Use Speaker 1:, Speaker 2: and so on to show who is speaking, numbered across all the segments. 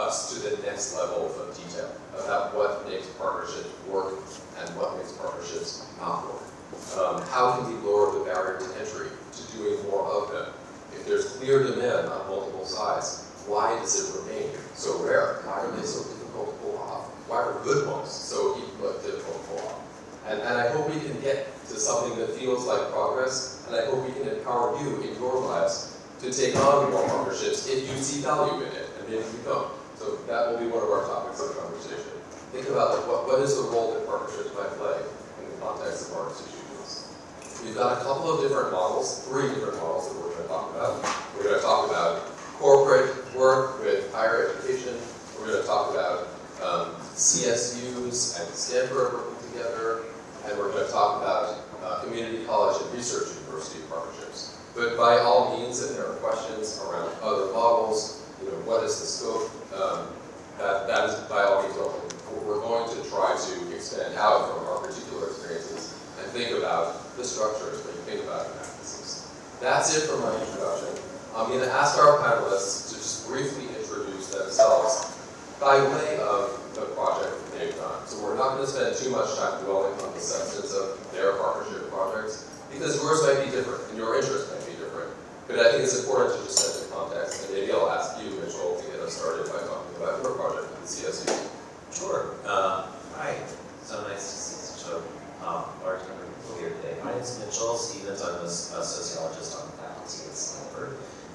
Speaker 1: us to the next level of detail about what makes partnerships work and what makes partnerships not work. How can we lower the barrier to entry to doing more of them? If there's clear demand on multiple sides, why does it remain so rare? Why are they so difficult to pull off? Why are good ones so difficult to pull off? And I hope we can get to something that feels like progress, and I hope we can empower you in your lives to take on more partnerships if you see value in it, and maybe you don't. So that will be one of our topics of conversation. Think about like, what is the role that partnerships might play in the context of our institutions. We've got a couple of different models, 3 different models that we're going to talk about. We're going to talk about corporate work with higher education. We're going to talk about CSUs and Stanford working together. And we're going to talk about community college and research university partnerships. But by all means, if there are questions around other models, what is the scope, that is by all means open. We're going to try to expand out from our particular experiences and think about the structures that you think about in practices. That's it for my introduction. I'm going to ask our panelists to just briefly introduce themselves by way of the project that they've done. So we're not going to spend too much time dwelling on the substance of their partnership projects, because yours might be different and your interests might be different. But I think it's important to just set the context, and maybe I'll ask you, Mitchell, to get us started by talking about your project at the CSU.
Speaker 2: Sure. Hi. So nice to see such a large number of people here today. My name is Mitchell Stevens. I'm a sociologist on the faculty at Stanford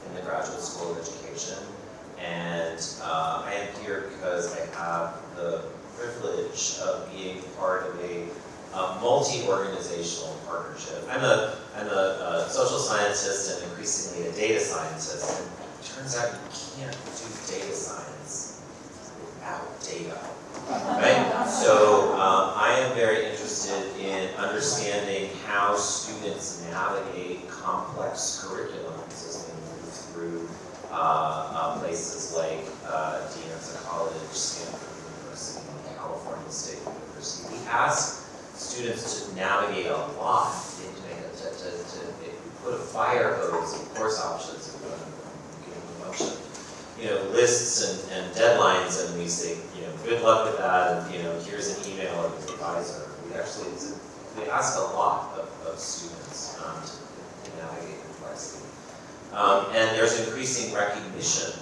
Speaker 2: in the Graduate School of Education. And I am here because I have the privilege of being part of a multi-organizational partnership. I'm a social scientist and increasingly a data scientist. And it turns out you can't do data science without data, right? So I am very interested in understanding how students navigate complex curriculums as they move through places like Dianza College, Stanford University, California State University. We ask students to navigate a lot, to put a fire hose of course options and give them a bunch of lists and deadlines, and we say, good luck with that, and here's an email of the advisor. We ask a lot of students to navigate complexity. And there's increasing recognition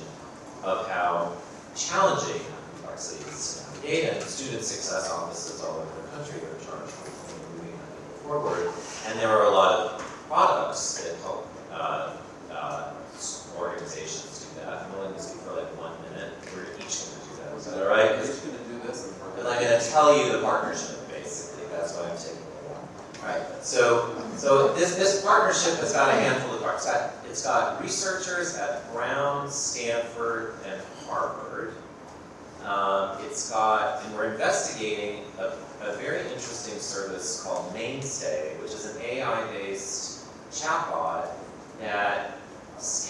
Speaker 2: of how challenging that complexity is to navigate, and student success offices all over the country are charged with moving that forward. And there are a lot of products that help organizations do that. I'm willing to speak for like 1 minute. We're each going to do that. Is that all right?
Speaker 1: Who's going to do this?
Speaker 2: And I'm going to tell you the partnership, basically. That's why I'm taking it on. Right. So this partnership has got a handful of parts. It's got researchers at Brown, Stanford, and Harvard. And we're investigating a very interesting service called Mainstay, which is an AI-based chatbot that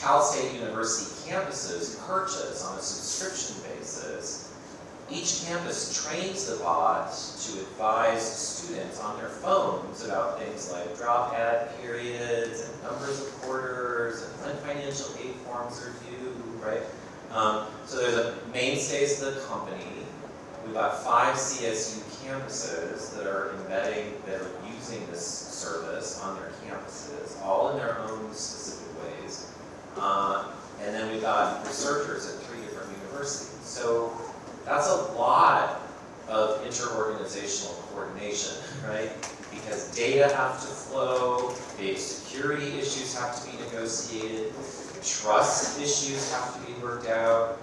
Speaker 2: Cal State University campuses purchase on a subscription basis. Each campus trains the bot to advise students on their phones about things like drop add periods and numbers of quarters and when financial aid forms are due, right? So there's a Mainstays of the company. We've got 5 CSU campuses that are using this service on their campuses, all in their own specific ways. And then we've got researchers at 3 different universities. So that's a lot of interorganizational coordination, right? Because data have to flow, big security issues have to be negotiated, trust issues have to be worked out,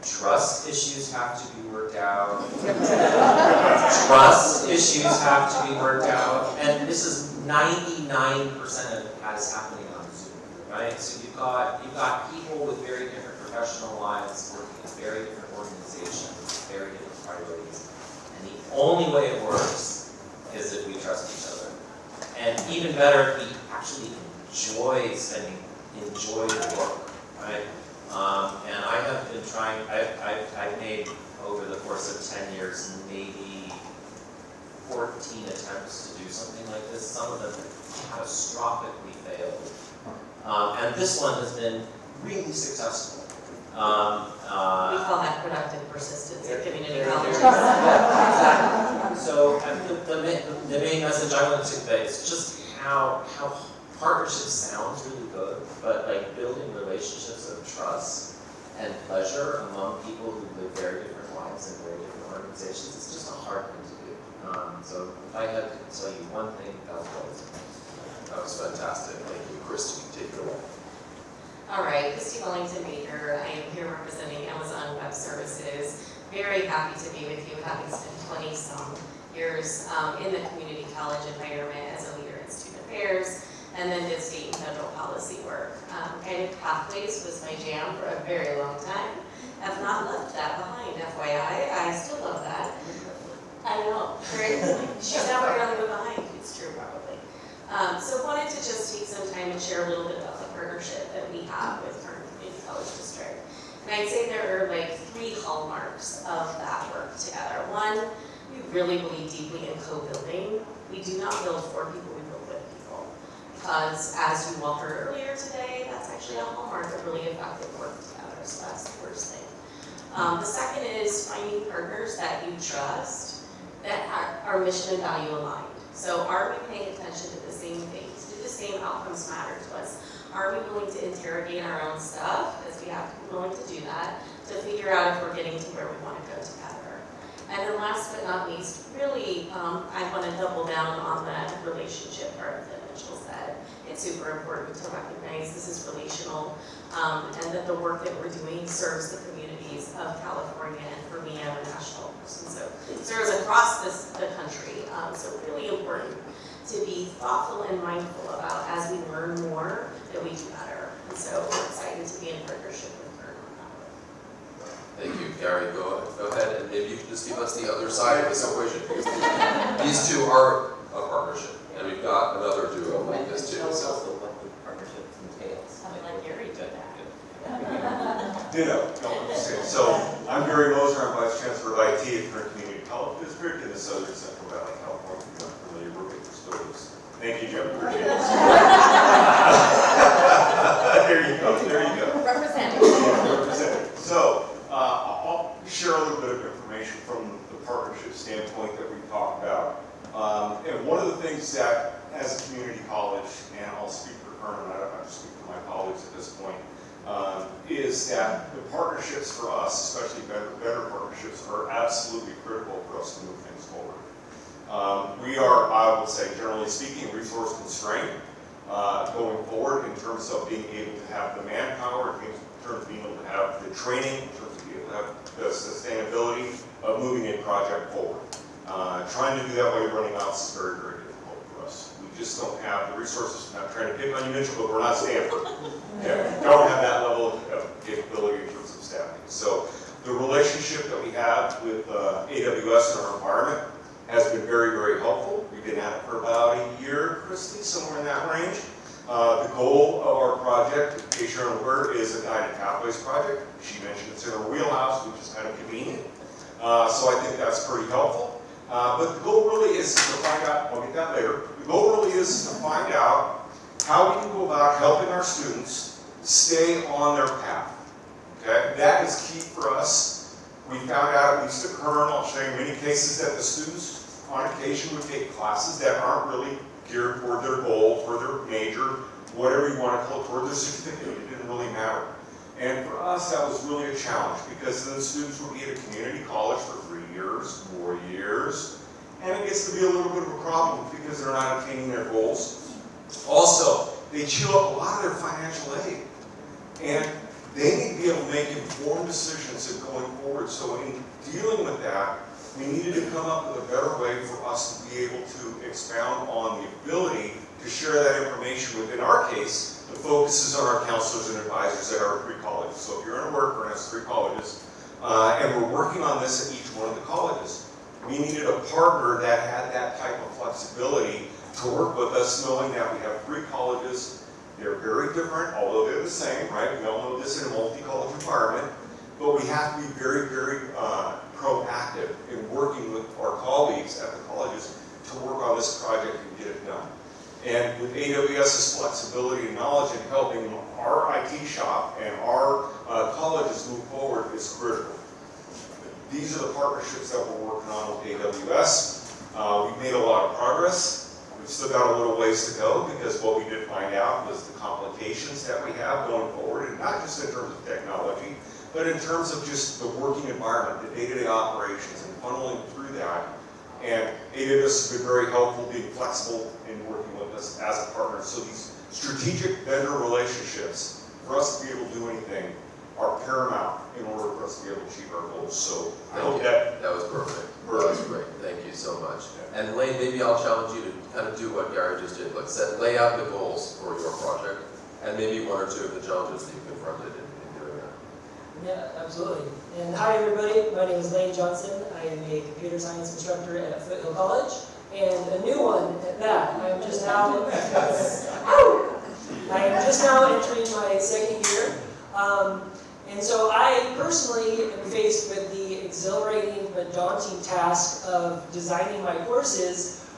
Speaker 2: trust issues have to be worked out, trust issues have to be worked out, and this is 99% of that is happening on Zoom, right? So you've got people with very different professional lives working in very different organizations, with very different priorities, and the only way it works is if we trust each other. And even better, if we actually enjoy the work, right? And I have been trying, I've made over the course of 10 years maybe 14 attempts to do something like this. Some of them catastrophically failed. And this one has been really successful.
Speaker 3: We call that productive persistence at community college.
Speaker 2: Exactly. So I think the main message I want to convey is just how partnership sounds really good, but like building relationships of trust and pleasure among people who live very different lives in very different organizations, it's just a hard thing to do. So if I had to tell you one thing, that was what it was.
Speaker 1: That was fantastic. Thank you. Christy, take it away.
Speaker 3: All right, Christy Wellington Baker. I am here representing Amazon Web Services. Very happy to be with you, having spent 20-some years in the community college environment as a leader in student affairs, and then did state and federal policy work. Guided Pathways was my jam for a very long time. Have not left that behind, FYI. I still love that. I know, right? She's never gonna go behind. It's true, probably. So wanted to just take some time and share a little bit about the partnership that we have with Kern Community College District. And I'd say there are like 3 hallmarks of that work together. One, we really believe deeply in co-building. We do not build for people, we build with people. Because as you all heard earlier today, that's actually a hallmark of really effective work together. So that's the first thing. The second is finding partners that you trust, that are mission and value aligned. So are we paying attention to the same things? Do the same outcomes matter to us? Are we willing to interrogate our own stuff, because we have to be willing to do that, to figure out if we're getting to where we want to go together? And then last but not least, really, I want to double down on that relationship part that Mitchell said. It's super important to recognize this is relational, and that the work that we're doing serves the communities of California, and for me, I'm a national person, so it serves across the country. So really important to be thoughtful and mindful about as we learn more that we do better. And so we're excited to be in partnership with Kern on that work.
Speaker 1: Thank you, Gary. Go ahead, and maybe you can just give us the other side of this equation. These two are a partnership, and we've got another duo like this too.
Speaker 2: Tell us
Speaker 1: So
Speaker 2: also what the partnership entails.
Speaker 3: Sounds like Gary did that.
Speaker 4: Ditto, don't understand. So I'm Gary Moser, I'm Vice Chancellor of IT at Kern Community College District in the Southern Central Valley, California. If you're not familiar, we're big custodians. Thank you, Jim. Appreciate it. There you go.
Speaker 3: Representing.
Speaker 4: Represented. So I'll share a little bit of information from the partnership standpoint that we talked about. And one of the things that, as a community college, and I'll speak for Kern, and I don't have to speak for my colleagues at this point, is that the partnerships for us, especially better partnerships, are absolutely critical for us to move things forward. We are, I would say, generally speaking, resource constrained going forward in terms of being able to have the manpower, in terms of being able to have the training, in terms of being able to have the sustainability of moving a project forward. Trying to do that while you're running outs is very, very difficult for us. We just don't have the resources. I'm not trying to pick on you, Mitchell, but we're not Stanford. Okay? Don't have that level of capability in terms of staffing. So the relationship that we have with AWS in our environment has been very, very helpful. We've been at it for about a year, Christy, somewhere in that range. The goal of our project, in case you're unaware, is a Guided Pathways project. She mentioned it's in her wheelhouse, which is kind of convenient. So I think that's pretty helpful. But the goal really is to find out, I'll get that later, the goal really is to find out how we can go about helping our students stay on their path. Okay? That is key for us. We found out, at least at Kern, I'll show you in many cases, that the students on occasion would take classes that aren't really geared toward their goal, toward their major, whatever you want to call it, toward their certificate. It didn't really matter. And for us, that was really a challenge, because then students would be at a community college for 3 years, 4 years, and it gets to be a little bit of a problem because they're not attaining their goals. Also, they chew up a lot of their financial aid, and they need to be able to make informed decisions in going forward. So in dealing with that, we needed to come up with a better way for us to be able to expound on the ability to share that information with, in our case, the focus is on our counselors and advisors at our 3 colleges. So if you're unaware, Kern has 3 colleges, and we're working on this at each one of the colleges. We needed a partner that had that type of flexibility to work with us, knowing that we have 3 colleges. They're very different, although they're the same, right? We all know this in a multi-college environment, but we have to be very, very proactive in working with our colleagues at the colleges to work on this project and get it done. And with AWS's flexibility and knowledge in helping our IT shop and our colleges move forward is critical. These are the partnerships that we're working on with AWS. We've made a lot of progress. We've still got a little ways to go because what we did find out was the complications that we have going forward, and not just in terms of technology, but in terms of just the working environment, the day-to-day operations, and funneling through that. And AWS has been very helpful, being flexible in working with us as a partner. So these strategic vendor relationships, for us to be able to do anything, are paramount in order for us to be able to achieve our goals. So I hope that
Speaker 1: That was perfect. That was great. Thank you so much. And Lane, maybe I'll challenge you to kind of do what Gary just did. Like lay out the goals for your project, and maybe one or two of the challenges that you confronted in doing that.
Speaker 5: Yeah, absolutely. And hi everybody, my name is Lane Johnson. I am a computer science instructor at Foothill College, and a new one at that. I am just now entering my second year. And so I personally am faced with the exhilarating but daunting task of designing my courses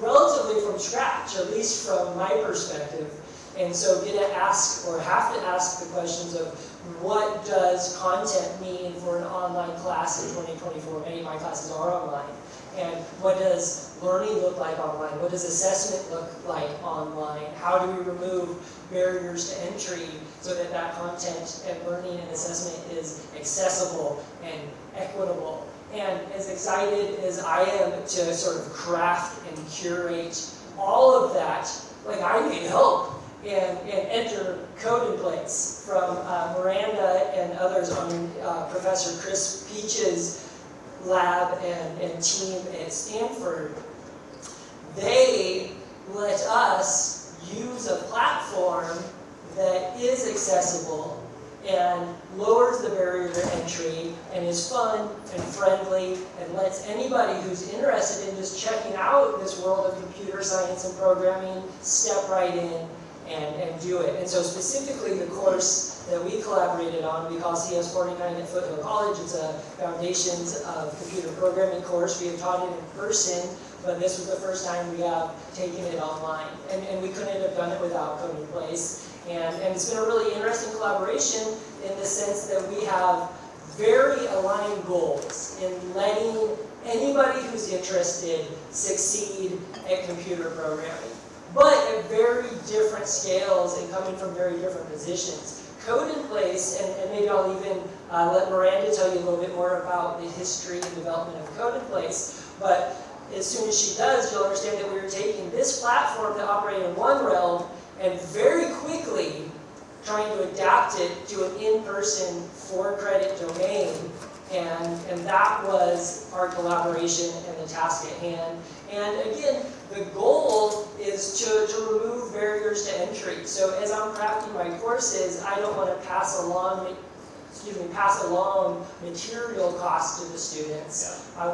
Speaker 5: relatively from scratch, at least from my perspective. And so get to ask, or have to ask, the questions of what does content mean for an online class in 2024? Many of my classes are online. And what does learning look like online? What does assessment look like online? How do we remove barriers to entry so that that content and learning and assessment is accessible and equitable? And as excited as I am to sort of craft and curate all of that, like I need help and enter Code in Place from Miranda and others on Professor Chris Peach's lab and team at Stanford. They let us use a platform that is accessible and lowers the barrier to entry and is fun and friendly and lets anybody who's interested in just checking out this world of computer science and programming step right in and do it. And so specifically the course that we collaborated on, we call CS49 at Foothill College. It's a Foundations of Computer Programming course. We have taught it in person, but this was the first time we have taken it online. And we couldn't have done it without Code in Place. And it's been a really interesting collaboration in the sense that we have very aligned goals in letting anybody who's interested succeed at computer programming, but at very different scales and coming from very different positions. Code in Place, and maybe I'll even let Miranda tell you a little bit more about the history and development of Code in Place, but as soon as she does, you'll understand that we were taking this platform that operated in one realm and very quickly trying to adapt it to an in-person 4-credit domain, and that was our collaboration and the task at hand. And again, the goal is to remove barriers to entry. So as I'm crafting my courses, I don't want to pass along material costs to the students. Yeah. I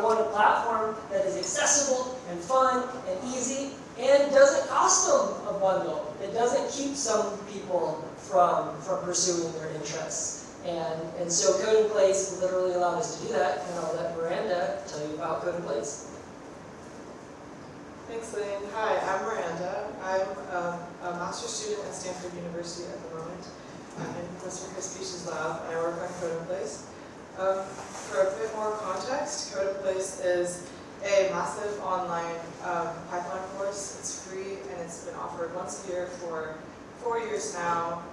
Speaker 5: want a platform that is accessible and fun and easy and doesn't cost them a bundle. It doesn't keep some people from pursuing their interests. And so Code in Place literally allowed us to do that, and I'll let Miranda tell you about Code in Place.
Speaker 6: Thanks, Lynn. Hi, I'm Miranda. I'm a master's student at Stanford University at the moment. I'm in Professor Chris Peach's lab, and I work on Code in Place. For a bit more context, Code in Place is a massive online Python course. It's free, and it's been offered once a year for 4 years now.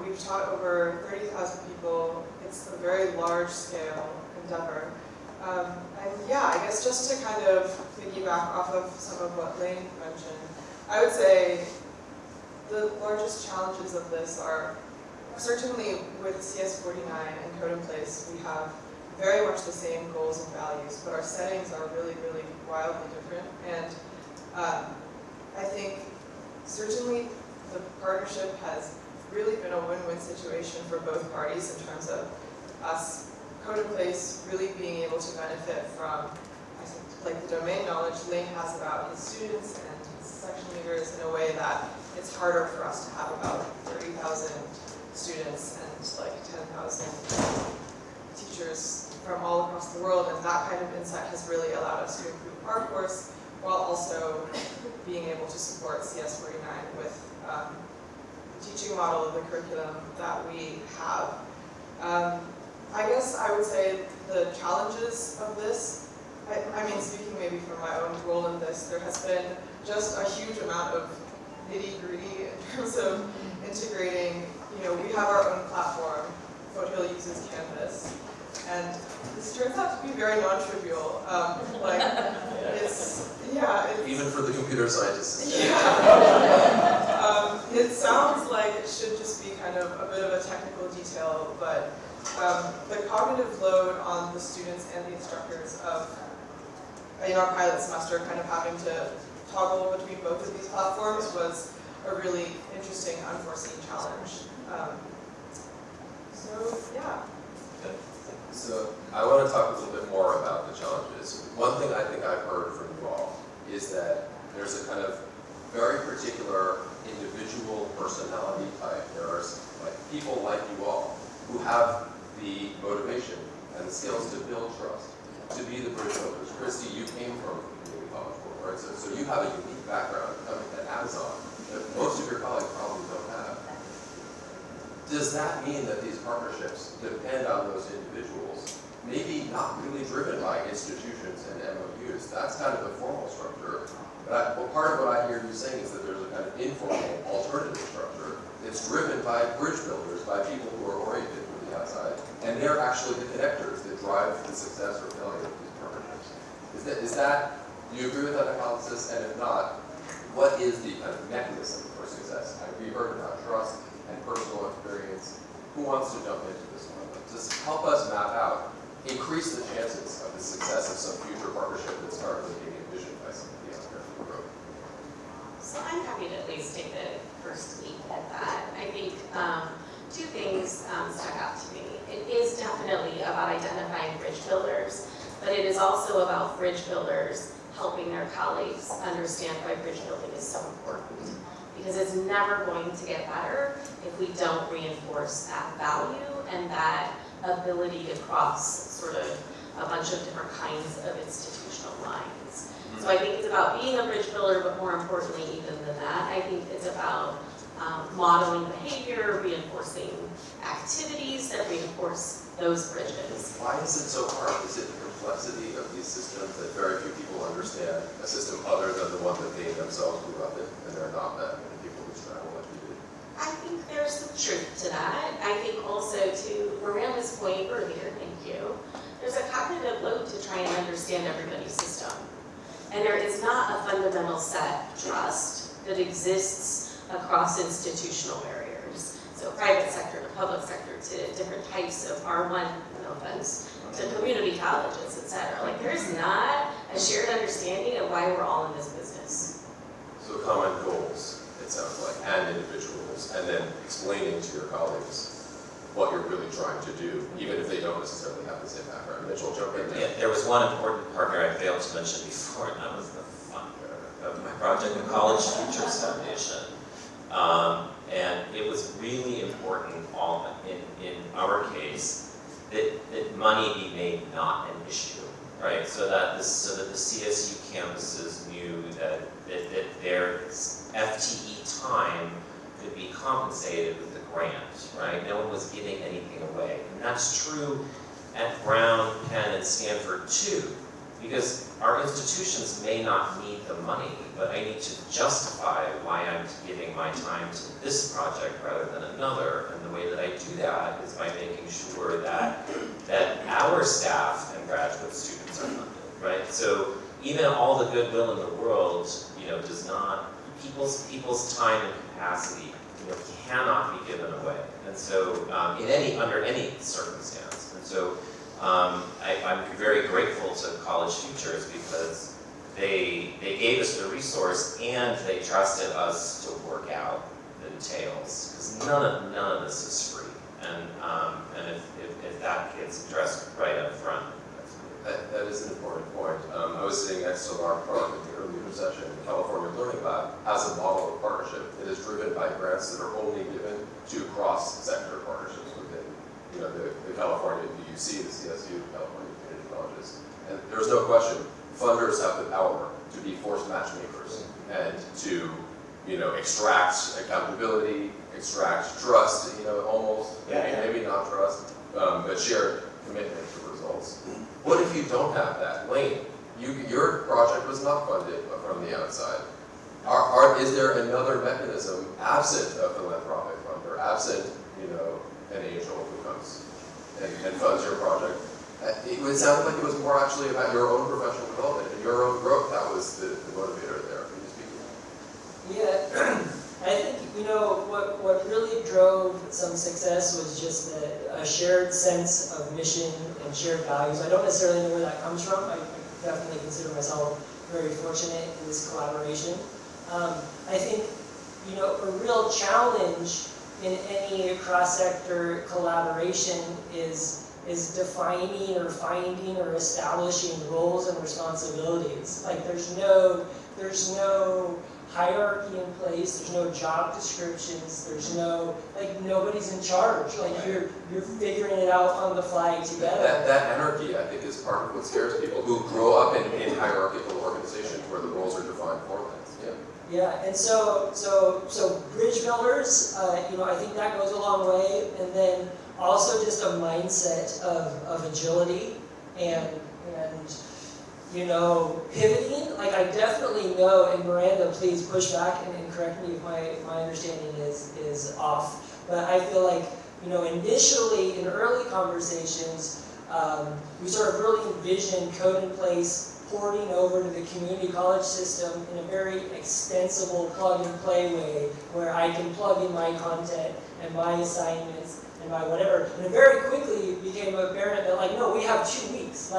Speaker 6: We've taught over 30,000 people. It's a very large-scale endeavor. And yeah, I guess just to kind of piggyback off of some of what Lane mentioned, I would say the largest challenges of this are certainly with CS49 and Code in Place, we have very much the same goals and values, but our settings are really, really wildly different. And I think certainly the partnership has really been a win-win situation for both parties in terms of us, Code in Place, really being able to benefit from, I think, like the domain knowledge Lane has about his students and his section leaders in a way that it's harder for us to have about 30,000 students and like 10,000 teachers from all across the world, and that kind of insight has really allowed us to improve our course while also being able to support CS49 with teaching model of the curriculum that we have. I guess I would say the challenges of this, I mean, speaking maybe from my own role in this, there has been just a huge amount of nitty-gritty in terms of integrating, we have our own platform, Foothill uses Canvas, and this turns out to be very non-trivial.
Speaker 1: Even for the computer scientists.
Speaker 6: It sounds like it should just be kind of a bit of a technical detail, but the cognitive load on the students and the instructors in our pilot semester kind of having to toggle between both of these platforms was a really interesting, unforeseen challenge.
Speaker 1: So I want to talk a little bit more about the challenges. One thing I think I've heard from you all is that there's a kind of very particular individual personality type. There are people like you all who have the motivation and the skills to build trust, to be the bridge builders. Christy, you came from a community college world, right? So you have a unique background coming at Amazon that most of your colleagues probably don't have. Does that mean that these partnerships depend on those individuals, maybe not really driven by institutions and MOUs? That's kind of the formal structure. But part of what I hear you saying is that there's a kind of informal alternative structure that's driven by bridge builders, by people who are oriented from the outside, and they're actually the connectors that drive the success or failure of these partnerships. Do you agree with that hypothesis? And if not, what is the kind of mechanism for success? We heard about trust and personal experience. Who wants to jump into this one? Just help us map out, increase the chances of the success of some future partnership that's currently being envisioned by somebody out there for growth.
Speaker 3: So I'm happy to at least take the first leap at that. I think two things stuck out to me. It is definitely about identifying bridge builders, but it is also about bridge builders helping their colleagues understand why bridge building is so important. Because it's never going to get better if we don't reinforce that value and that ability to cross sort of a bunch of different kinds of institutional lines. So I think it's about being a bridge builder, but more importantly even than that, I think it's about modeling behavior, reinforcing activities that reinforce those bridges.
Speaker 1: Why is it so hard? Is it the complexity of these systems that very few people understand? A system other than the one that they themselves grew up in, and there are not that many people who travel like you do.
Speaker 3: I think there's some truth to that. I think also to Miranda's point earlier, thank you, there's a cognitive load to try and understand everybody's system. And there is not a fundamental set of trust that exists across institutional barriers. So private sector to public sector to different types of R1, no offense, to community colleges, et cetera. Like there's not a shared understanding of why we're all in this business.
Speaker 1: So common goals, it sounds like, and individuals, and then explaining to your colleagues what you're really trying to do, even if they don't necessarily have the same background. Mitchell, jump in there.
Speaker 2: Yeah, there was one important partner I failed to mention before, and that was the funder of my project, the College Futures Foundation. And it was really important in our case that money be made not an issue, right? So that the CSU campuses knew that their FTE time could be compensated with the grant, right? No one was giving anything away. And that's true at Brown, Penn, and Stanford too, because our institutions may not need the money, but I need to justify why I'm giving my time to this project rather than another. And the way that I do that is by making sure that our staff and graduate students are funded, right? So even all the goodwill in the world, does not, people's time and capacity, cannot be given away. And so under any circumstance. And so I'm very grateful to College Futures because they gave us the resource and they trusted us to work out the details, because none of this is free. And if that gets addressed right up front, that's good.
Speaker 1: That is an important point. I was sitting next to Laura Clark in the earlier session. The California Learning Lab has a model of partnership that is driven by grants that are only given to cross-sector partnerships within the California DUC, the CSU, the California Community Colleges. And there's no question, funders have the power to be forced matchmakers and to extract accountability, extract trust, almost, maybe not trust, but shared commitment to results. What if you don't have that? Lane, your project was not funded from the outside. Is there another mechanism absent a philanthropic funder, absent, an angel who comes and funds your project? It sounded like it was more actually about your own professional development and your own growth. That was the motivator there. Can you speak to that?
Speaker 5: Yeah, I think, what really drove some success was just a shared sense of mission and shared values. I don't necessarily know where that comes from. I definitely consider myself very fortunate in this collaboration. I think, a real challenge in any cross-sector collaboration is defining or finding or establishing roles and responsibilities. Like there's no hierarchy in place, there's no job descriptions, there's no, nobody's in charge. Like you're figuring it out on the fly together.
Speaker 1: That anarchy, I think, is part of what scares people who grow up in hierarchical organizations where the roles are defined for them.
Speaker 5: Yeah, and so bridge builders, I think that goes a long way, and then also just a mindset of agility and pivoting. Like I definitely know, and Miranda, please push back and correct me if my understanding is off. But I feel like, initially in early conversations, we sort of really envisioned Code in Place porting over to the community college system in a very extensible plug-and-play way, where I can plug in my content and my assignments and my whatever. And it very quickly became apparent that, no, we have 2 weeks.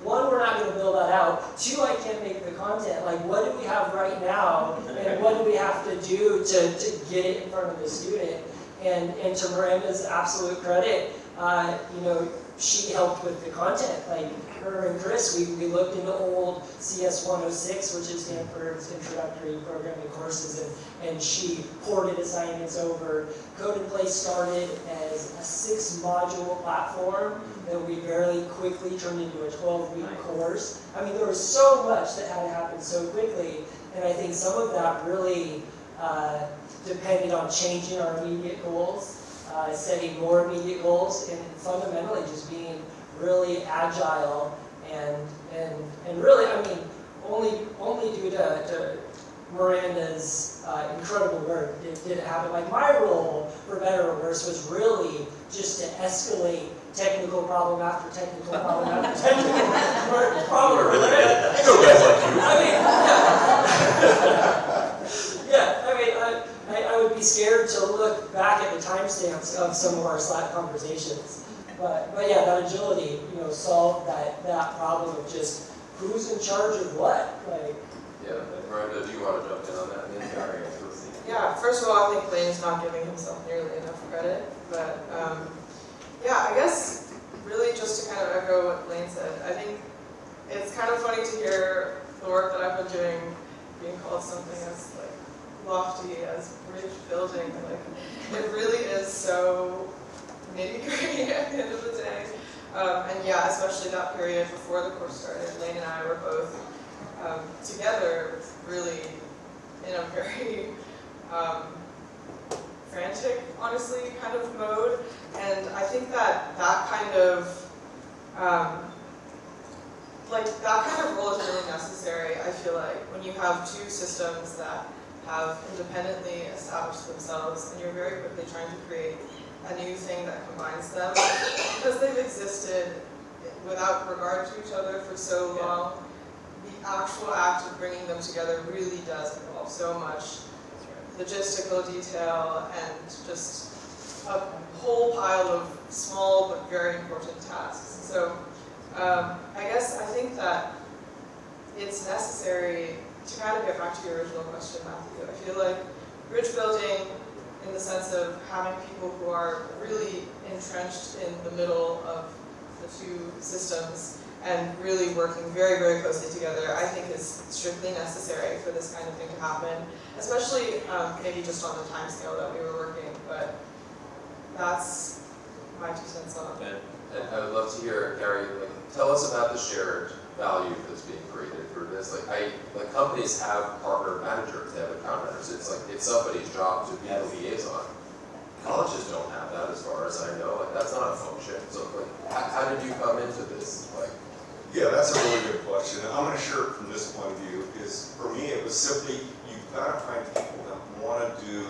Speaker 5: One, we're not going to build that out. 2, I can't make the content. What do we have right now, and what do we have to do to get it in front of the student? And to Miranda's absolute credit, she helped with the content. Her and Chris, we looked into old CS 106, which is Stanford's introductory programming courses, and she ported assignments over. Code in Place started as a 6-module platform that we very quickly turned into a 12-week course. I mean, there was so much that had to happen so quickly, and I think some of that really depended on changing our immediate goals, setting more immediate goals, and fundamentally just being really agile and really, I mean, only due to Miranda's incredible work did it happen. My role, for better or worse, was really just to escalate technical problem after technical problem after technical problem.
Speaker 2: You were really good at that.
Speaker 1: I know guys like you.
Speaker 5: I would be scared to look back at the timestamps of some of our Slack conversations. But yeah, that agility, solved that problem of just who's in charge of what.
Speaker 1: Yeah, Miranda, do you want to jump in on that?
Speaker 6: Yeah, first of all, I think Lane's not giving himself nearly enough credit, but I guess really just to kind of echo what Lane said, I think it's kind of funny to hear the work that I've been doing being called something as lofty as bridge building. It really is so nitty-gritty at the end of the day. And yeah, especially that period before the course started, Lane and I were both together really in a very frantic, honestly, kind of mode. And I think that kind of role is really necessary, I feel like, when you have 2 systems that have independently established themselves and you're very quickly trying to create a new thing that combines them. Because they've existed without regard to each other for so long, the actual act of bringing them together really does involve so much logistical detail and just a whole pile of small but very important tasks. So I think that it's necessary to kind of get back to your original question, Matthew. I feel like bridge building, in the sense of having people who are really entrenched in the middle of the 2 systems and really working very, very closely together, I think is strictly necessary for this kind of thing to happen, especially maybe just on the time scale that we were working, but that's my 2 cents on it.
Speaker 1: And I would love to hear, Gary, tell us about the shared value that's being created through this. Like companies have partner managers, they have account managers. It's like, it's somebody's job to be a liaison. Colleges don't have that as far as I know. Like, that's not a function. So like, how did you come into this? Like,
Speaker 4: Yeah, that's a really good question. I'm going to share it from this point of view. Is for me, it was simply you've got to find people that want to do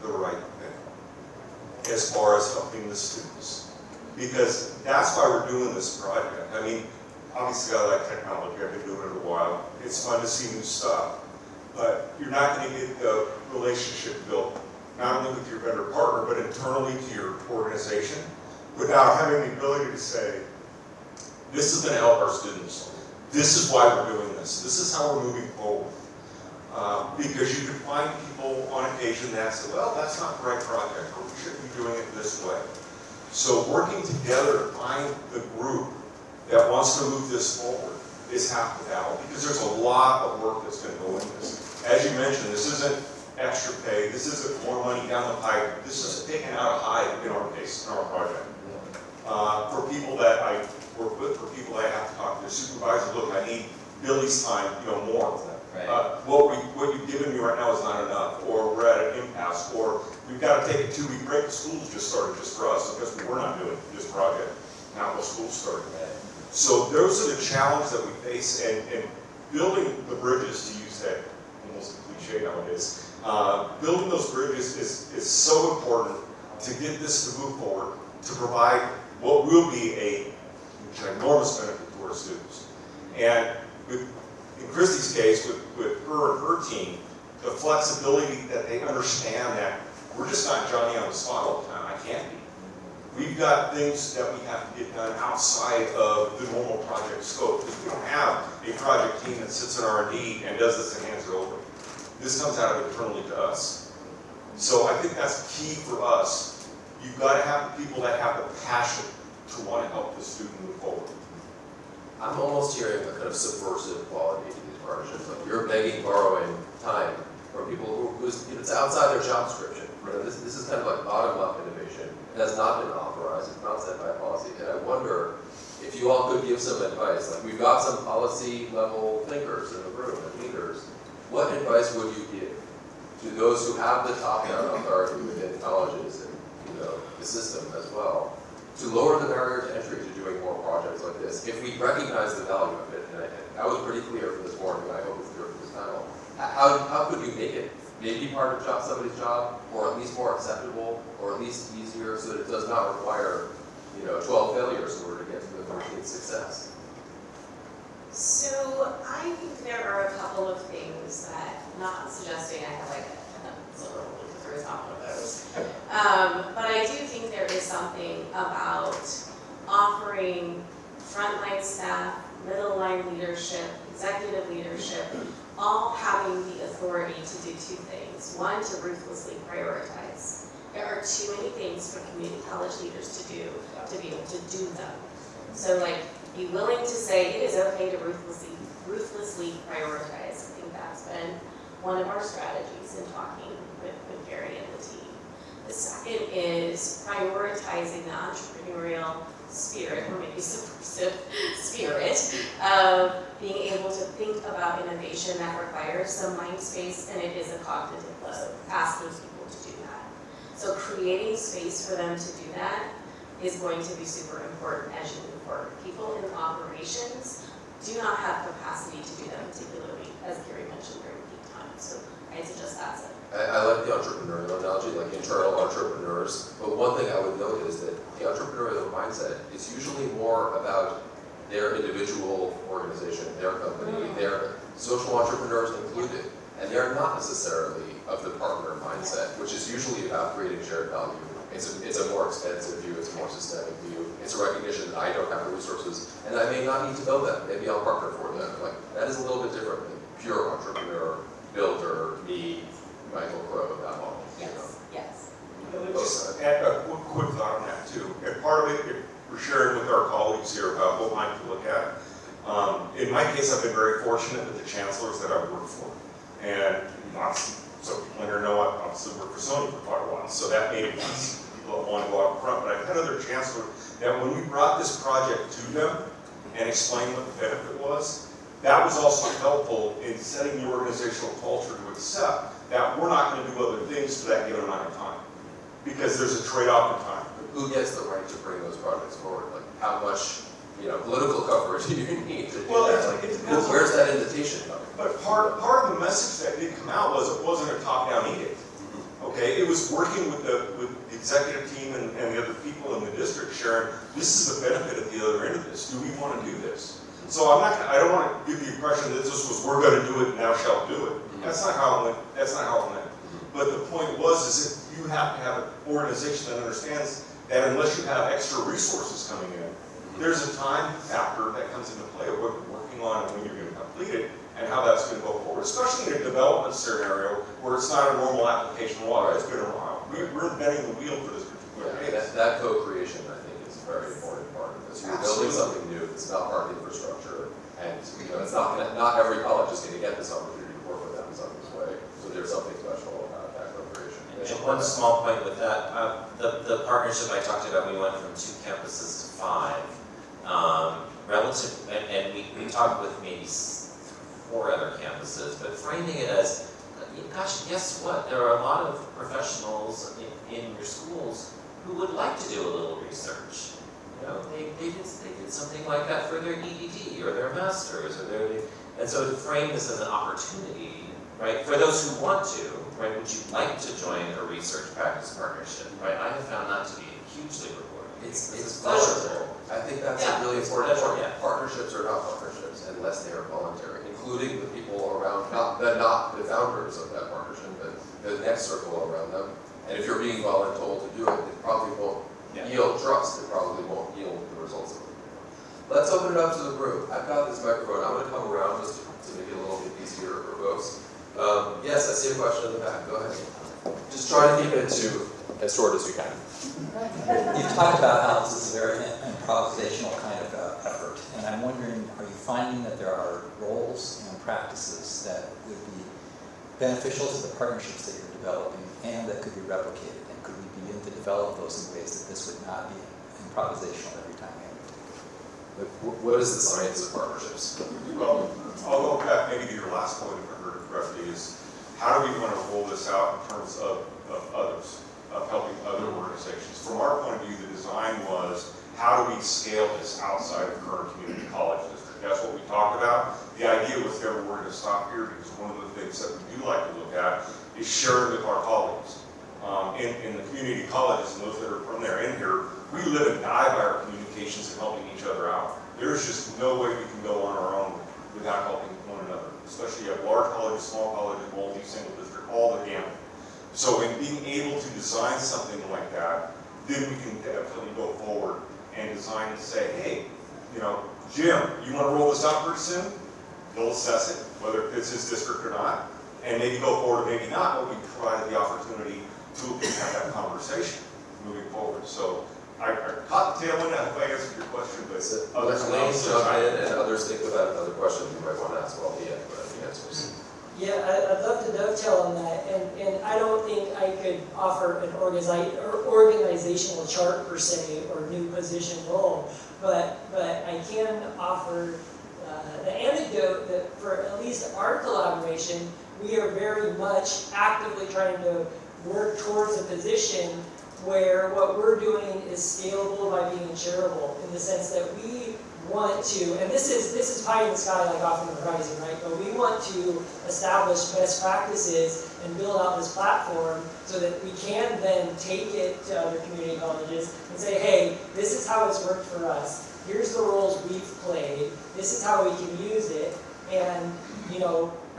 Speaker 4: the right thing as far as helping the students, because that's why we're doing this project. I mean, obviously I like technology. I've been doing it a while. It's fun to see new stuff, but you're not going to get the relationship built not only with your vendor partner, but internally to your organization, without having the ability to say, this is going to help our students. This is why we're doing this. This is how we're moving forward. Because you can find people on occasion that say, well, that's not the right project, or we shouldn't be doing it this way. So working together to find the group that wants to move this forward is half the battle, because there's a lot of work that's going to go into this. As you mentioned, this isn't extra pay, this isn't more money down the pipe, this is taking out a hide in our case, in our project. For people that I work with, for people that I have to talk to, the supervisor, look, I need Billy's time, more.
Speaker 2: Right.
Speaker 4: What you've given me right now is not enough, or we're at an impasse, or we've got to take a 2-week break. The school's just started just for us, because we're not doing this project. Now the school's starting. So those are the challenges that we face, and building the bridges, to use that almost cliche nowadays, building those bridges is so important to get this to move forward, to provide what will be a ginormous benefit to our students. And in Christy's case, with her and her team, the flexibility that they understand that we're just not Johnny on the spot all the time. I can't be. We've got things that we have to get done outside of the normal project scope, because we don't have a project team that sits in R&D and does this and hands it over. This comes out of internally to us. So I think that's key for us. You've got to have the people that have the passion to want to help the student move forward.
Speaker 1: I'm almost hearing a kind of subversive quality to these partnerships. Like, you're begging, borrowing time from people who's it's outside their job description. This is kind of like bottom-up innovation. It has not been authorized. It's not set by policy. And I wonder if you all could give some advice. Like, we've got some policy-level thinkers in the room and leaders. What advice would you give to those who have the top-down authority within colleges and the system as well, to lower the barrier to entry to doing more projects like this? If we recognize the value of it, and I was pretty clear for this morning, and I hope it's clear for this panel, how could you make it maybe part of somebody's job, or at least more acceptable, or at least easier, so that it does not require 12 failures in order to get to the 13th success?
Speaker 3: So I think there are a couple of things that, not suggesting I have like a silver bullet, because there is not one of those. But I do think there is something about offering frontline staff, middle line leadership, executive leadership, all having the authority to do two things. One, to ruthlessly prioritize. There are too many things for community college leaders to do to be able to do them. So be willing to say it is okay to ruthlessly prioritize. I think that's been one of our strategies in talking with Gary and the team. The second is prioritizing the entrepreneurial spirit, or maybe subversive spirit, of being able to think about innovation that requires some mind space, and it is a cognitive load, asking people to do that. So creating space for them to do that is going to be super important as you move forward. People in operations do not have capacity to do that, particularly, as Gary mentioned, during peak time. So I'd suggest that's it.
Speaker 1: I like the entrepreneurial analogy, like internal entrepreneurs. But one thing I would note is that the entrepreneurial mindset is usually more about their individual organization, their company, their social entrepreneurs included. And they're not necessarily of the partner mindset, which is usually about creating shared value. It's a more expensive view, it's a more systemic view. It's a recognition that I don't have the resources, and I may not need to build them. Maybe I'll partner for them. That is a little bit different than pure entrepreneur, builder, me, Michael Crow, that model.
Speaker 3: Yes, yes.
Speaker 4: Just add a quick thought on that too. And part of it, if we're sharing with our colleagues here about what might to look at. In my case, I've been very fortunate with the chancellors that I've worked for. And obviously, so people here know I've obviously worked for Sony for quite a while, so that made it easy. People that want to go out front. But I've had other chancellors that when we brought this project to them, and explain what the benefit was, that was also helpful in setting the organizational culture to accept that we're not going to do other things for that given amount of time, because there's a trade-off in time.
Speaker 1: Who gets the right to bring those projects forward? Like, how much, political coverage do you need to do
Speaker 4: Well,
Speaker 1: that?
Speaker 4: it depends on-
Speaker 1: Where's that invitation coming?
Speaker 4: But part of the message that did come out was it wasn't a top-down edict. Okay, it was working with the executive team and the other people in the district sharing, this is the benefit at the other end of this. Do we want to do this? So I don't want to give the impression that this was, we're going to do it and thou shalt do it. That's not how it went. That's not how it went. But the point was is that you have to have an organization that understands that unless you have extra resources coming in, there's a time factor that comes into play of what you're working on and when you're going to complete it and how that's going to go forward, especially in a development scenario where it's not a normal application law. It's been a while. We're inventing the wheel for this particular case.
Speaker 1: That co-creation, I think, is a very important part of this. You're building something new, it's not part of the infrastructure, and it's not every college is going to get this opportunity to work with them in some way. So there's something special about that co-creation.
Speaker 2: And one small point with that, the partnership I talked about, we went from 2 campuses to 5. And we talked with maybe 4 other campuses, but framing it as, gosh, guess what? There are a lot of professionals in your schools who would like to do a little research. They did something like that for their EDD or their masters and so to frame this as an opportunity, right? For those who want to, right? Would you like to join a research practice partnership, right? I have found that to be hugely rewarding.
Speaker 1: It's
Speaker 2: pleasurable.
Speaker 1: I think that's
Speaker 2: Yeah,
Speaker 1: a really
Speaker 2: it's
Speaker 1: important
Speaker 2: pleasure,
Speaker 1: point.
Speaker 2: yeah.
Speaker 1: Partnerships are not partnerships unless they are voluntary, including the people around, not the founders of that partnership, but the next circle around them. And if you're being voluntold to do it, it probably won't yield trust. It probably won't yield the results of it. Let's open it up to the room. I've got this microphone. I'm going to come around just to make it a little bit easier for folks. Yes, I see a question in the back. Go ahead. Just try to keep it to as short as you can.
Speaker 7: You've talked about how this is a very improvisational kind of effort, and I'm wondering, are you finding that there are roles and practices that would be beneficial to the partnerships that you're developing and that could be replicated? And could we begin to develop those in ways that this would not be improvisational every time we have it?
Speaker 1: What is the science of partnerships?
Speaker 4: Well, I'll go back maybe to your last point, if I heard it correctly, is how do we want to roll this out in terms of others, of helping other organizations? From our point of view, the design was how do we scale this outside of Kern Community College District? That's what we talked about. The idea was never we're going to stop here because one of the things that we do like to look at is sharing with our colleagues. In the community colleges and those that are from there in here, we live and die by our communications and helping each other out. There's just no way we can go on our own without helping one another, especially you have large colleges, small colleges, multi, single district, all the gamut. So in being able to design something like that, then we can definitely go forward and design and say, hey, Jim, you want to roll this out pretty soon? He'll assess it, whether it fits his district or not, and maybe go forward or maybe not, but we provided the opportunity to have that conversation moving forward. So I caught the tail end. I hope I answered your question, but
Speaker 1: Others jump in and others think about another question you might want to ask while he answers.
Speaker 5: Yeah, I'd love to dovetail on that, and I don't think I could offer an organizational chart per se or new position role, but I can offer the anecdote that for at least our collaboration, we are very much actively trying to work towards a position where what we're doing is scalable by being shareable, in the sense that we want to, and this is pie in the sky, like off on the horizon, right? But we want to establish best practices and build out this platform so that we can then take it to other community colleges and say, hey, this is how it's worked for us. Here's the roles we've played. This is how we can use it, and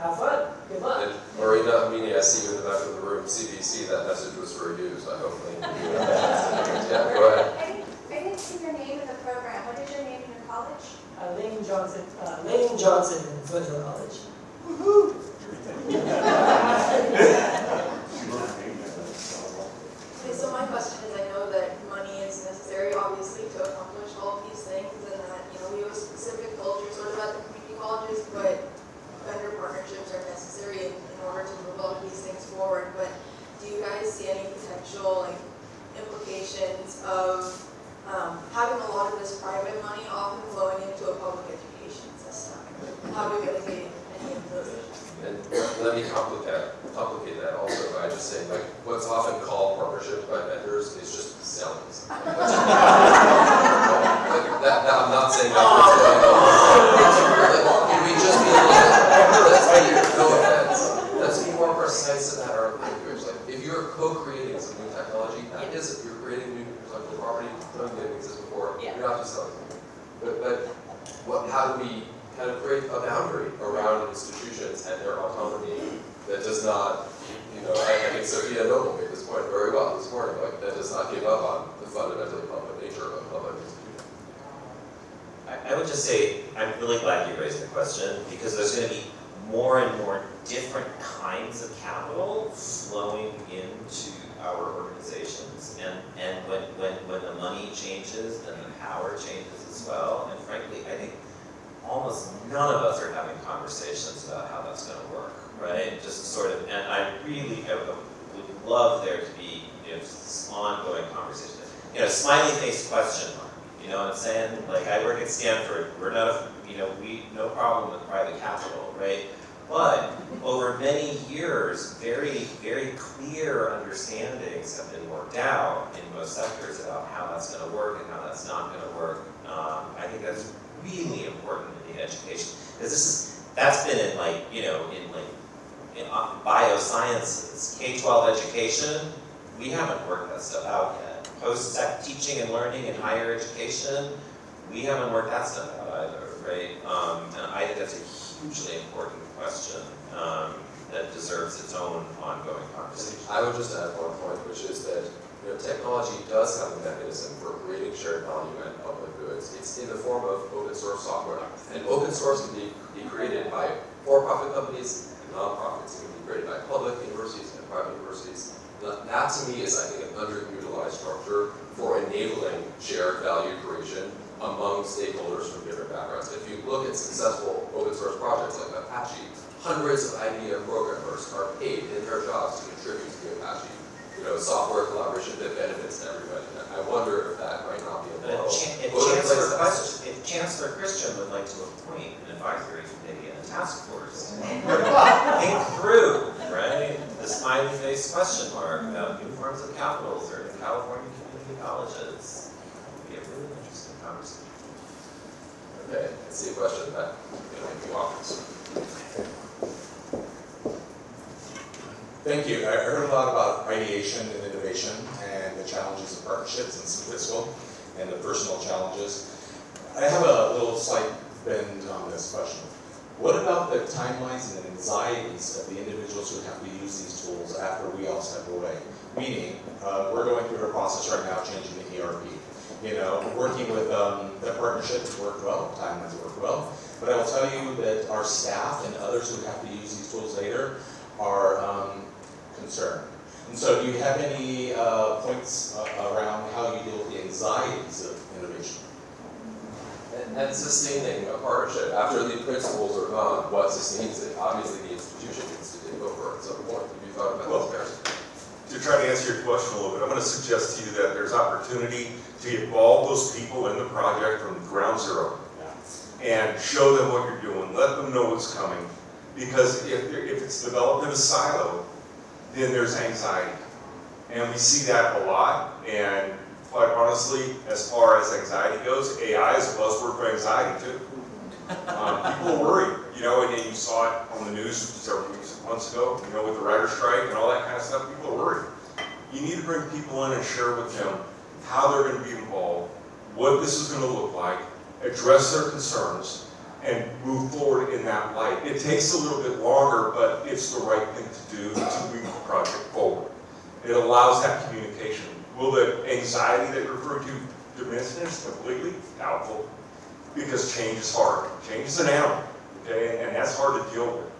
Speaker 5: have fun. Good luck.
Speaker 1: And Marina, I see you in the back of the room. CBC, that message was for you, so I hope yeah, go ahead.
Speaker 8: I didn't see your name in the program. What is your name in your college?
Speaker 5: Lane Johnson in Foothill College.
Speaker 6: Woohoo!
Speaker 8: Okay, so my question is, I know that money is necessary, obviously, to accomplish all of these things, and that, we have a specific culture sort of at the community colleges, but vendor partnerships are necessary in order to move all of these things forward. But do you guys see any potential implications of having a lot of this private money often flowing into a public
Speaker 1: complicate that also by just saying, like, what's often called partnerships by vendors is just selling something. Like, I'm not saying that's what's going on. Can we just be a little, no offense, let's be more precise about our language. Like, if you're co-creating some new technology, that is, if you're creating new intellectual property, something that didn't exist before, you're not just selling something. But how do we kind of create a boundary around institutions and their autonomy that does not, I think Sophia Noble made this point very well this morning, like, that does not give up on the fundamentally public nature of a public institution.
Speaker 2: I would just say, I'm really glad you raised the question, because there's going to be more and more different kinds of capital flowing into our organizations, and when the money changes, then the power changes as well, and frankly, I think almost none of us are having conversations about how that's going to work, right? Just sort of, and I really would love there to be, ongoing conversation. Smiley face question mark. You know what I'm saying? Like, I work at Stanford. We're not, no problem with private capital, right? But over many years, very, very clear understandings have been worked out in most sectors about how that's going to work and how that's not going to work. I think that's really important in education, because that's been in in biosciences, K-12 education. We haven't worked that stuff out yet. Post-sec teaching and learning in higher education, we haven't worked that stuff out either, right? And I think that's a hugely important question that deserves its own ongoing conversation.
Speaker 1: I would just add one point, which is that technology does have a mechanism for creating shared value and public goods. It's in the form of open source software. And open source can be created by for-profit companies and nonprofits. It can be created by public universities and private universities. That to me is, I think, an underutilized structure for enabling shared value creation among stakeholders from different backgrounds. If you look at successful open source projects like Apache, hundreds of IBM programmers are paid in their jobs to contribute to the Apache software collaboration that benefits everybody. I wonder if that might not be a model.
Speaker 2: If Chancellor Christian would like to appoint an advisory committee and a task force, think through, right, the smiley face question mark about new forms of capital serving California community colleges. It would be a really interesting conversation.
Speaker 1: Okay, I see a question that might be offered.
Speaker 9: Thank you. I heard a lot about ideation and innovation and the challenges of partnerships and some fiscal and the personal challenges. I have a little slight bend on this question. What about the timelines and anxieties of the individuals who have to use these tools after we all step away? Meaning, we're going through a process right now changing the ERP. Working with the partnerships worked well, timelines worked well, but I will tell you that our staff and others who have to use these tools later are concerned. And so do you have any points around how you deal with the anxieties of innovation?
Speaker 1: And sustaining a partnership. After the principles are gone, what sustains it? Obviously the institution needs to take over at some point. Have you thought about this?
Speaker 10: To try to answer your question a little bit, I'm going to suggest to you that there's opportunity to involve those people in the project from ground zero and show them what you're doing. Let them know what's coming. Because if it's developed in a silo, then there's anxiety. And we see that a lot. And quite honestly, as far as anxiety goes, AI is a buzzword for anxiety too. People are worried, and then you saw it on the news several months ago, with the writer's strike and all that kind of stuff. People are worried. You need to bring people in and share with them how they're going to be involved, what this is going to look like, address their concerns, and move forward in that light. It takes a little bit longer, but it's the right thing to do to move the project forward. It allows that communication. Will the anxiety that you referred to diminish completely? Doubtful. Because change is hard. Change is an animal, okay? And that's hard to deal with.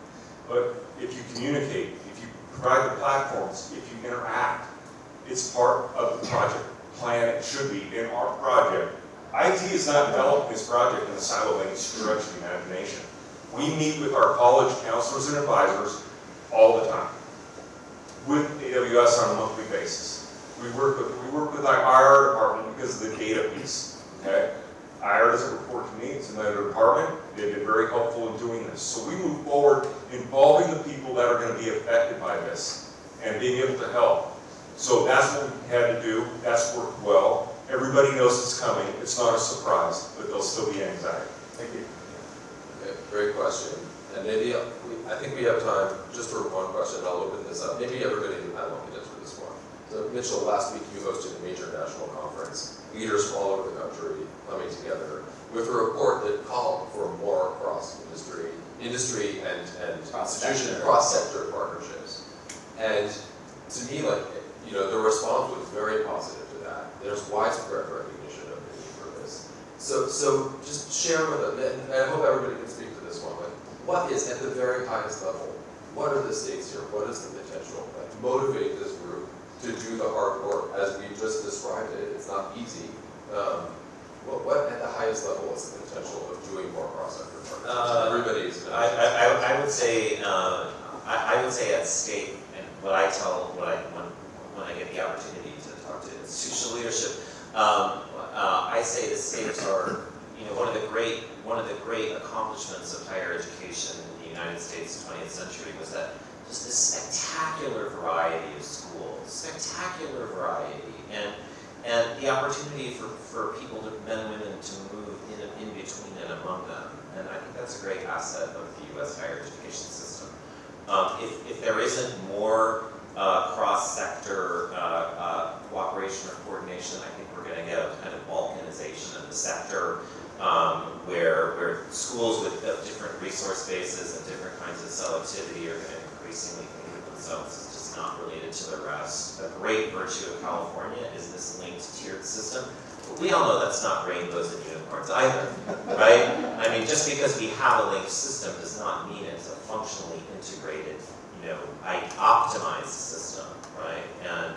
Speaker 10: But if you communicate, if you provide the platforms, if you interact, it's part of the project plan. It should be in our project. IT is not developing this project in a silo by any stretch of the imagination. We meet with our college counselors and advisors all the time with AWS on a monthly basis. We work with our IR department because of the data piece. Okay, IR doesn't report to me, it's another department. They've been very helpful in doing this. So we move forward involving the people that are going to be affected by this and being able to help. So that's what we had to do. That's worked well. Everybody knows it's coming. It's not a surprise, but there'll still be anxiety. Thank you.
Speaker 1: Okay, great question. And maybe, I think we have time just for one question, and I'll open this up. Maybe everybody in the panel can answer this one. So Mitchell, last week you hosted a major national conference, leaders from all over the country coming together with a report that called for more cross-industry and institution, cross-sector partnerships. And to me, like, you know, the response was very positive to that. There's widespread recognition of the need for this. So just share with them, and I hope everybody can speak to this one, but what is, at the very highest level, what are the stakes here? What is the potential? Like, motivate this group to do the hard work, as we just described it. It's not easy. What at the highest level is the potential of doing more cross-sector partnerships? Everybody's.
Speaker 2: I would say I would say at stake, and when I get the opportunity to talk to institutional leadership, I say the stakes are, you know, one of the great accomplishments of higher education in the United States in the 20th century was that just this spectacular variety of schools, spectacular variety, and the opportunity for people, men and women, to move in between and among them. And I think that's a great asset of the U.S. higher education system. If there isn't more cross-sector cooperation or coordination, I think we're going to get a kind of balkanization of the sector, where schools with different resource bases and different kinds of selectivity are going to increasingly think of themselves as just not related to the rest. A great virtue of California is this linked tiered system. But we all know that's not rainbows and unicorns either, right? I mean, just because we have a linked system does not mean it's a functionally integrated, you know, optimized system, right? And,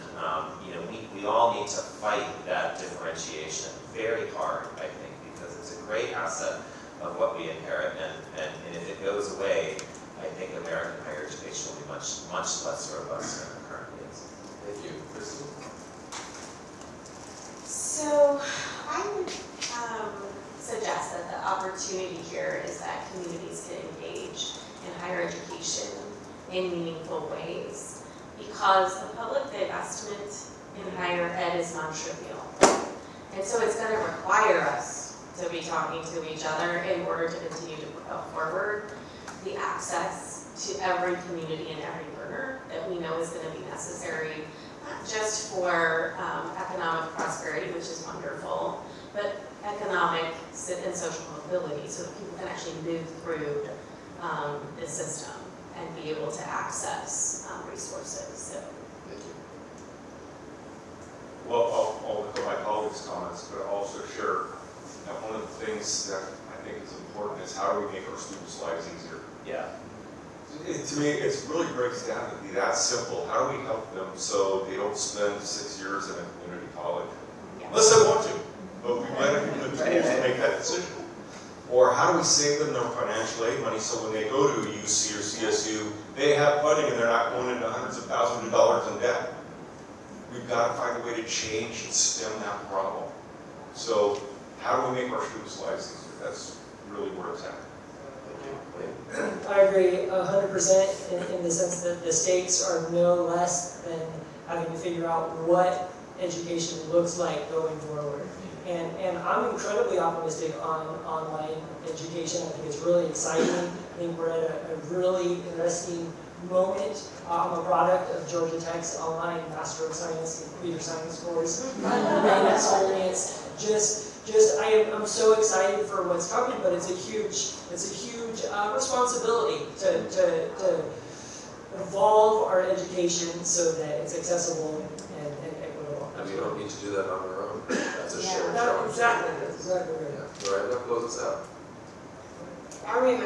Speaker 2: you know, we all need to fight that differentiation very hard, I think, because it's a great asset of what we inherit. And if it goes away, I think American higher education will be much less robust than it currently is.
Speaker 1: Thank you. Kristen?
Speaker 3: So I would suggest that the opportunity here is that communities can engage in higher education in meaningful ways, because the public investment in higher ed is non-trivial. And so it's going to require us to be talking to each other in order to continue to propel forward the access to every community and every learner that we know is going to be necessary, not just for economic prosperity, which is wonderful, but economic and social mobility, so that people can actually move through the system and be able to access resources. So.
Speaker 1: Thank you.
Speaker 4: Well, I'll echo my colleagues' comments, but also share that one of the things that I think is important is how do we make our students' lives easier?
Speaker 2: Yeah.
Speaker 4: To me, it really breaks down to be that simple. How do we help them so they don't spend 6 years in a community college?
Speaker 3: Yeah.
Speaker 4: Unless they want to, but we might have given them tools to make that decision. Or how do we save them their financial aid money so when they go to UC or CSU, they have funding and they're not going into hundreds of thousands of dollars in debt? We've got to find a way to change and stem that problem. So how do we make our students' lives easier? That's really where it's at.
Speaker 5: I agree 100% in the sense that the stakes are no less than having to figure out what education looks like going forward. And I'm incredibly optimistic on online education. I think it's really exciting. I think we're at a really interesting moment. I'm a product of Georgia Tech's online Master of Science and Computer Science course. Great experience. I'm so excited for what's coming, but it's a huge responsibility to evolve our education so that it's accessible and equitable.
Speaker 1: And we don't need to do that on our own. That's a shared
Speaker 5: That's
Speaker 1: challenge.
Speaker 5: exactly right.
Speaker 1: Yeah. Miranda, close us out.
Speaker 6: I mean,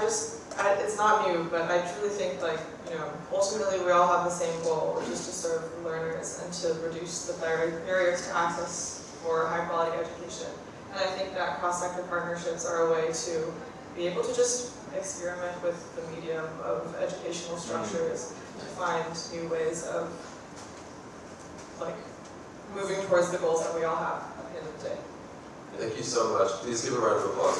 Speaker 6: it's not new, but I truly think, like, you know, ultimately we all have the same goal, which is to serve learners and to reduce the barriers to access for high quality education. And I think that cross-sector partnerships are a way to be able to just experiment with the medium of educational structures to find new ways of, like, moving towards the goals that we all have at the end of the day.
Speaker 1: Thank you so much. Please give a round of applause.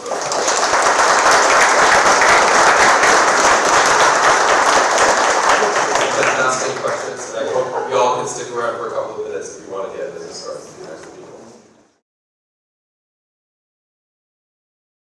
Speaker 1: Fantastic questions. I hope you all can stick around for a couple of minutes if you want to get business started.